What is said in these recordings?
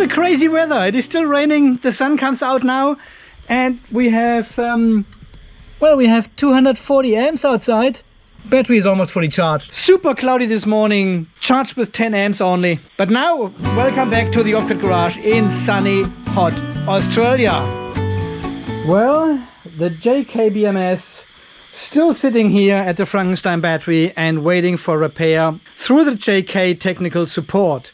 a crazy weather. It is still raining, the sun comes out now, and we have well, we have 240 amps outside. Battery is almost fully charged. Super cloudy this morning, charged with 10 amps only. But now, welcome back to the Off-Grid Garage in sunny, hot Australia. Well, the JBD-BMS still sitting here at the Frankenstein battery and waiting for repair through the JK technical support.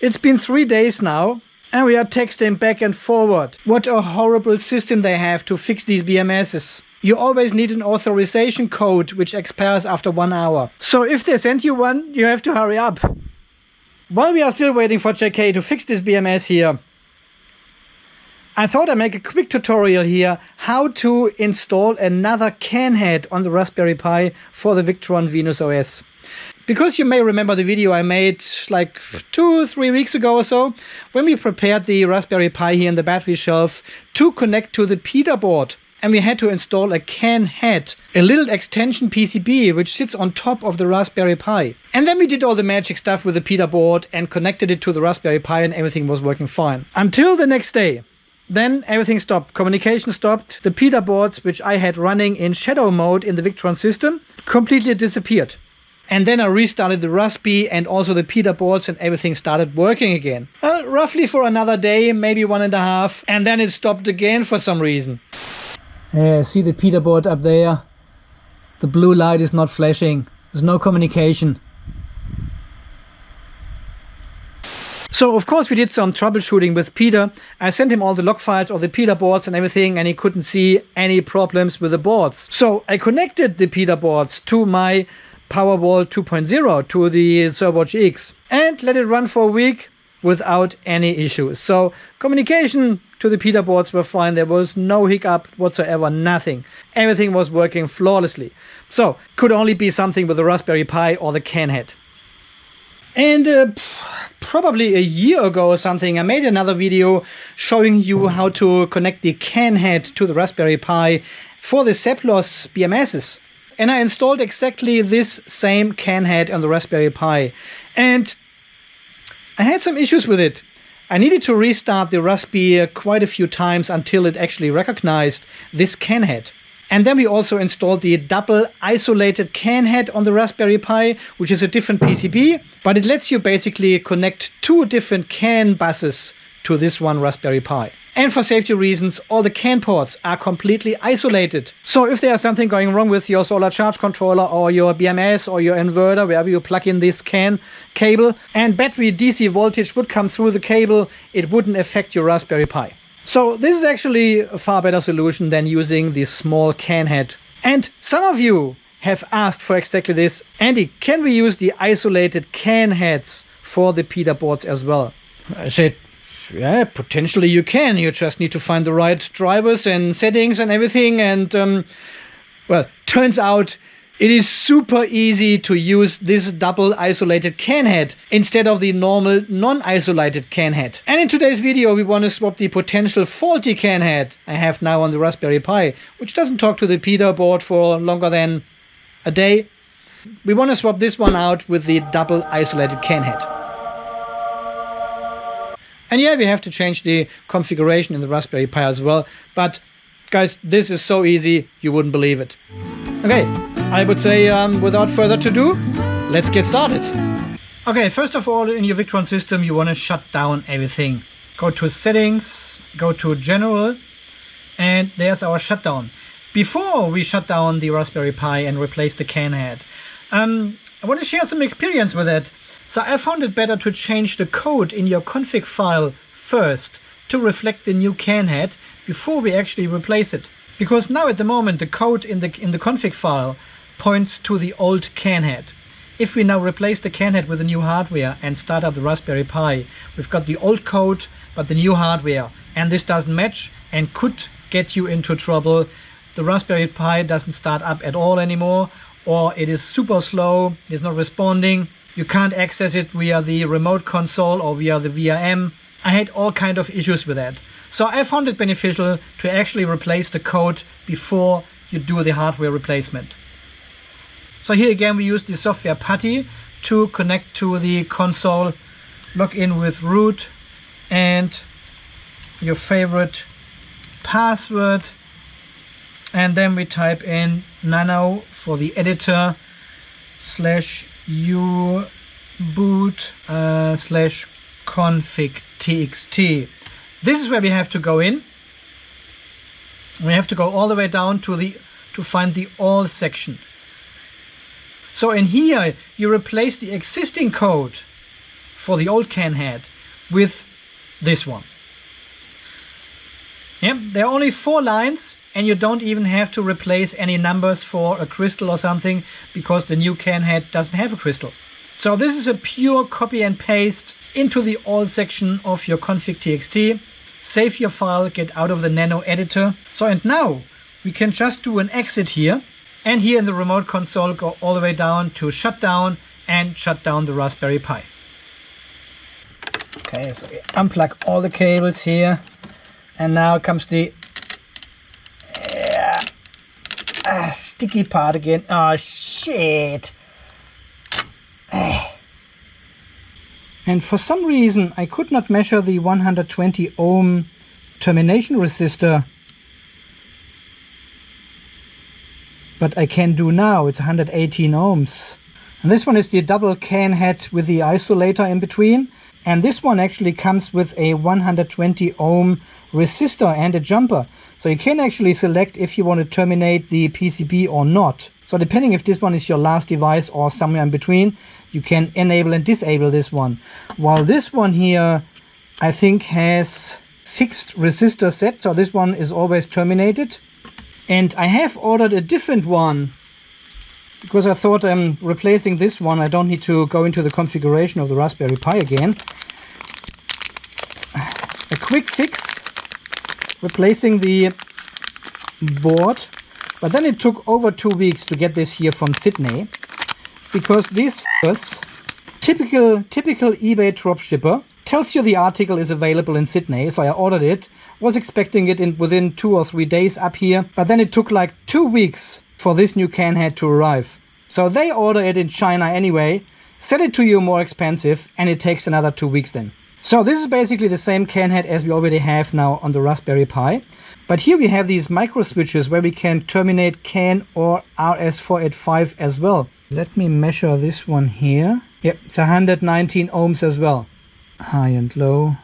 It's been 3 days now and we are texting back and forward. What a horrible system they have to fix these BMSs. You always need an authorization code which expires after 1 hour. So if they send you one, you have to hurry up. While we are still waiting for JK to fix this BMS here, I thought I'd make a quick tutorial here how to install another CAN head on the Raspberry Pi for the Victron Venus OS. Because you may remember the video I made like 2 or 3 weeks ago or so, when we prepared the Raspberry Pi here in the battery shelf to connect to the PIDA board. And we had to install a CAN head, a little extension PCB which sits on top of the Raspberry Pi. And then we did all the magic stuff with the PIDA board and connected it to the Raspberry Pi and everything was working fine. Until the next day. Then everything stopped. Communication stopped. The PIDA boards, which I had running in shadow mode in the Victron system, completely disappeared. And then I restarted the Raspberry and also the PIDA boards and everything started working again. Roughly for another day, maybe 1.5. And then it stopped again for some reason. Yeah, see the PIDA board up there? The blue light is not flashing. There's no communication. So of course we did some troubleshooting with Peter. I sent him all the log files of the PIDA boards and everything, and he couldn't see any problems with the boards. So I connected the PIDA boards to my Powerwall 2.0 to the Servo GX and let it run for a week without any issues. So communication to the PIDA boards were fine. There was no hiccup whatsoever, nothing. Everything was working flawlessly. So could only be something with the Raspberry Pi or the CAN head. And probably a year ago or something, I made another video showing you how to connect the CAN head to the Raspberry Pi for the Seplos BMSs. And I installed exactly this same CAN head on the Raspberry Pi. And I had some issues with it. I needed to restart the Raspberry quite a few times until it actually recognized this CAN head. And then we also installed the double isolated CAN head on the Raspberry Pi, which is a different PCB, but it lets you basically connect 2 different CAN buses to this one Raspberry Pi. And for safety reasons, all the CAN ports are completely isolated. So if there's something going wrong with your solar charge controller or your BMS or your inverter, wherever you plug in this CAN cable, and battery DC voltage would come through the cable, it wouldn't affect your Raspberry Pi. So this is actually a far better solution than using this small CAN head. And some of you have asked for exactly this. Andy, can we use the isolated CAN heads for the PIDA boards as well? I said, yeah, potentially you can. You just need to find the right drivers and settings and everything. And well, turns out it is super easy to use this double isolated CAN head instead of the normal non-isolated CAN head. And in today's video, we want to swap the potential faulty CAN head I have now on the Raspberry Pi, which doesn't talk to the PIDA board for longer than a day. We want to swap this one out with the double isolated CAN head. And yeah, we have to change the configuration in the Raspberry Pi as well. But guys, this is so easy, you wouldn't believe it. Okay, I would say without further ado, let's get started. Okay, first of all, in your Victron system, you want to shut down everything. Go to settings, go to general, and there's our shutdown. Before we shut down the Raspberry Pi and replace the CAN head, I want to share some experience with it. So I found it better to change the code in your config file first to reflect the new CAN head before we actually replace it. Because now at the moment the code in the config file points to the old CAN head. If we now replace the CAN head with the new hardware and start up the Raspberry Pi, we've got the old code but the new hardware, and this doesn't match and could get you into trouble. The Raspberry Pi doesn't start up at all anymore, or it is super slow, it's not responding. You can't access it via the remote console or via the VRM. I had all kind of issues with that. So I found it beneficial to actually replace the code before you do the hardware replacement. So here again we use the software PuTTY to connect to the console, log in with root, and your favorite password, and then we type in nano for the editor /u boot /config txt. This is where we have to go in. We have to go all the way down to find the all section. So in here you replace the existing code for the old can head with this one. Yeah, there are only 4 lines, and you don't even have to replace any numbers for a crystal or something, because the new can head doesn't have a crystal. So this is a pure copy and paste into the all section of your config txt. Save your file, get out of the nano editor. So, and now we can just do an exit here, and here in the remote console go all the way down to shutdown and shut down the Raspberry Pi. Okay, so we unplug all the cables here, and now comes the sticky part again. Oh shit! And for some reason I could not measure the 120 ohm termination resistor, but I can do now. It's 118 ohms. And this one is the double can head with the isolator in between, and this one actually comes with a 120 ohm resistor and a jumper. So you can actually select if you want to terminate the PCB or not. So depending if this one is your last device or somewhere in between, you can enable and disable this one. While this one here, I think, has fixed resistor set, so this one is always terminated. And I have ordered a different one, because I thought I'm replacing this one, I don't need to go into the configuration of the Raspberry Pi again. A quick fix, replacing the board, but then it took over 2 weeks to get this here from Sydney, because this typical eBay dropshipper tells you the article is available in Sydney. So I ordered it, was expecting it within 2 or 3 days up here, but then it took like 2 weeks for this new can head to arrive. So they order it in China anyway, sell it to you more expensive, and it takes another 2 weeks then. So this is basically the same can head as we already have now on the Raspberry Pi. But here we have these micro switches where we can terminate CAN or RS485 as well. Let me measure this one here. Yep, it's 119 ohms as well. High and low.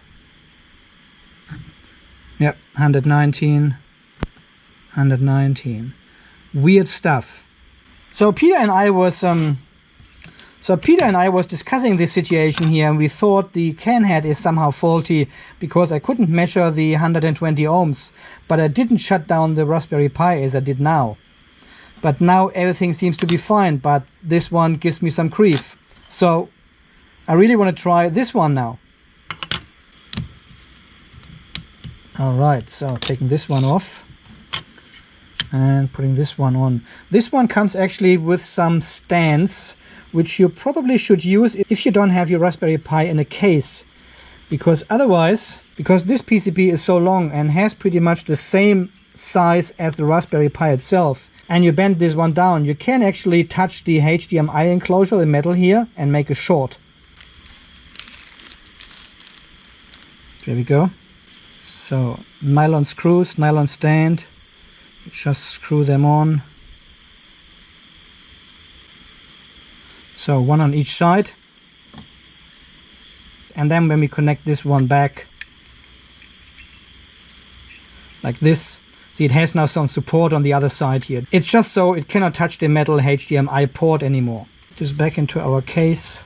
Yep, 119. Weird stuff. So Peter and I was discussing this situation here, and we thought the can head is somehow faulty because I couldn't measure the 120 ohms, but I didn't shut down the Raspberry Pi as I did now. But now everything seems to be fine, but this one gives me some grief. So I really want to try this one now. Alright, so taking this one off and putting this one on. This one comes actually with some stands, which you probably should use if you don't have your Raspberry Pi in a case. Because otherwise, because this PCB is so long and has pretty much the same size as the Raspberry Pi itself, and you bend this one down, you can actually touch the HDMI enclosure, the metal here, and make a short. There we go. So nylon screws, nylon stand, just screw them on. So one on each side. And then when we connect this one back like this, see, it has now some support on the other side here. It's just so it cannot touch the metal HDMI port anymore. This back into our case.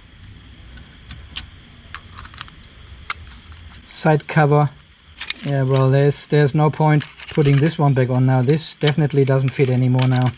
Side cover. Yeah, well, there's no point putting this one back on now. This definitely doesn't fit anymore now.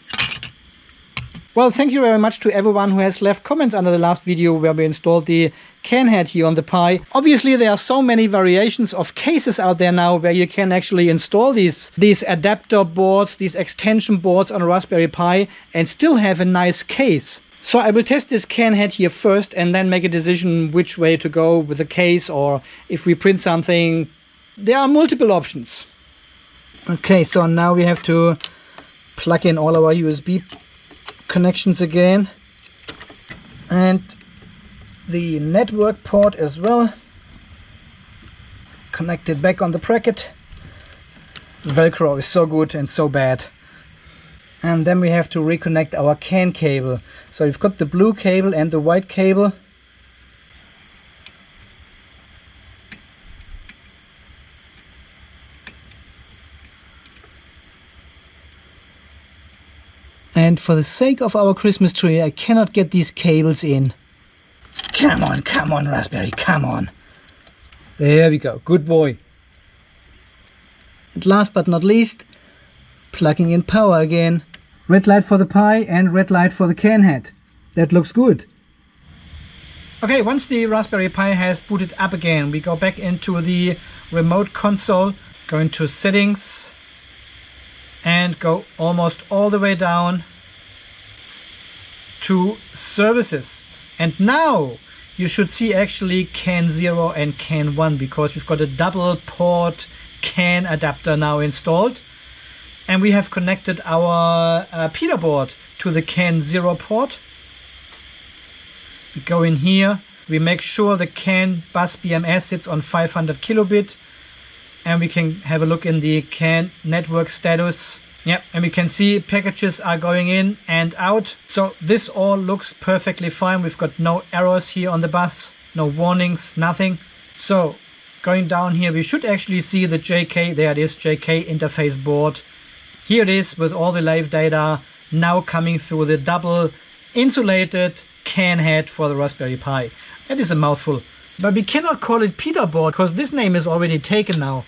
Well, thank you very much to everyone who has left comments under the last video where we installed the can head here on the Pi. Obviously, there are so many variations of cases out there now where you can actually install these adapter boards, these extension boards on a Raspberry Pi and still have a nice case. So I will test this can head here first and then make a decision which way to go with the case, or if we print something. There are multiple options. Okay, so now we have to plug in all our USB connections again and the network port as well. connect it back on the bracket. Velcro is so good and so bad. And then we have to reconnect our CAN cable. So you've got the blue cable and the white cable. And for the sake of our Christmas tree, I cannot get these cables in. Come on, Raspberry, come on. There we go, good boy. And last but not least, plugging in power again. Red light for the Pi and red light for the CAN head. That looks good. Okay, once the Raspberry Pi has booted up again, we go back into the remote console, go into settings, and go almost all the way down to services. And now you should see actually CAN 0 and CAN 1, because we've got a double port CAN adapter now installed, and we have connected our PIDA board to the CAN 0 port. We go in here, we make sure the CAN bus BMS sits on 500 kilobit, and we can have a look in the CAN network status. Yeah, and we can see packages are going in and out. So this all looks perfectly fine. We've got no errors here on the bus, no warnings, nothing. So going down here, we should actually see the JK, there it is, JK interface board. Here it is with all the live data now coming through the double insulated CAN head for the Raspberry Pi. That is a mouthful. But we cannot call it PIDA board because this name is already taken now.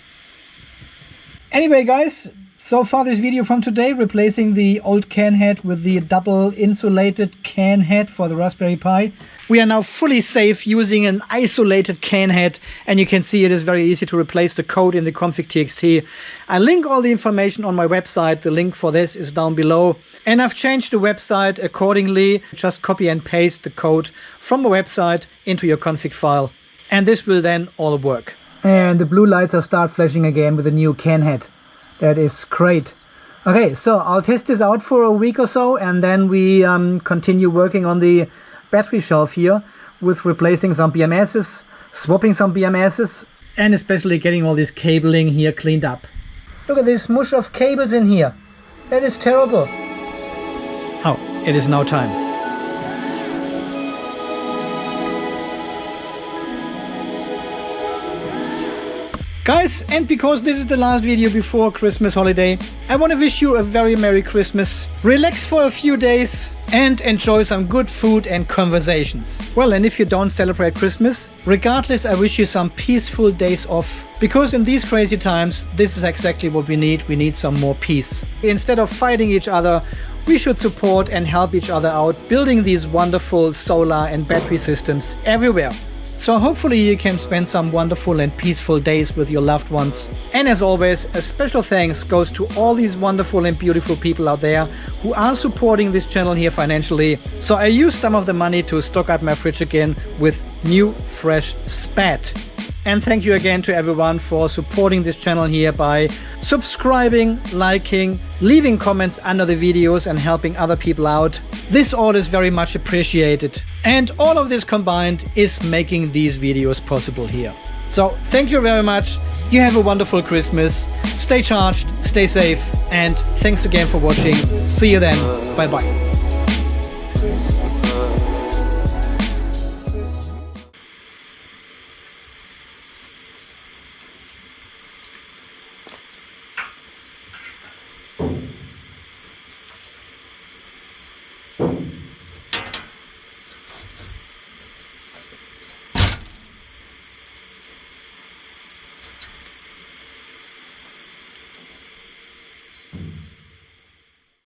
Anyway, guys, so far this video from today, replacing the old CAN head with the double insulated CAN head for the Raspberry Pi. We are now fully safe using an isolated CAN head, and you can see it is very easy to replace the code in the config.txt. I link all the information on my website. The link for this is down below. And I've changed the website accordingly. Just copy and paste the code from the website into your config file. And this will then all work. And the blue lights are start flashing again with the new CAN head. That is great. Okay, so I'll test this out for a week or so, and then we continue working on the battery shelf here with replacing some BMSs, swapping some BMSs, and especially getting all this cabling here cleaned up. Look at this mush of cables in here. That is terrible. Oh, it is now time. Guys, and because this is the last video before Christmas holiday, I want to wish you a very Merry Christmas. Relax for a few days and enjoy some good food and conversations. Well, and if you don't celebrate Christmas, regardless, I wish you some peaceful days off. Because in these crazy times, this is exactly what we need. We need some more peace. Instead of fighting each other, we should support and help each other out, building these wonderful solar and battery systems everywhere. So hopefully you can spend some wonderful and peaceful days with your loved ones. And as always, a special thanks goes to all these wonderful and beautiful people out there who are supporting this channel here financially. So I use some of the money to stock up my fridge again with new fresh spat. And thank you again to everyone for supporting this channel here by subscribing, liking, leaving comments under the videos and helping other people out. This all is very much appreciated. And all of this combined is making these videos possible here. So thank you very much. You have a wonderful Christmas. Stay charged, stay safe, and thanks again for watching. See you then. Bye bye.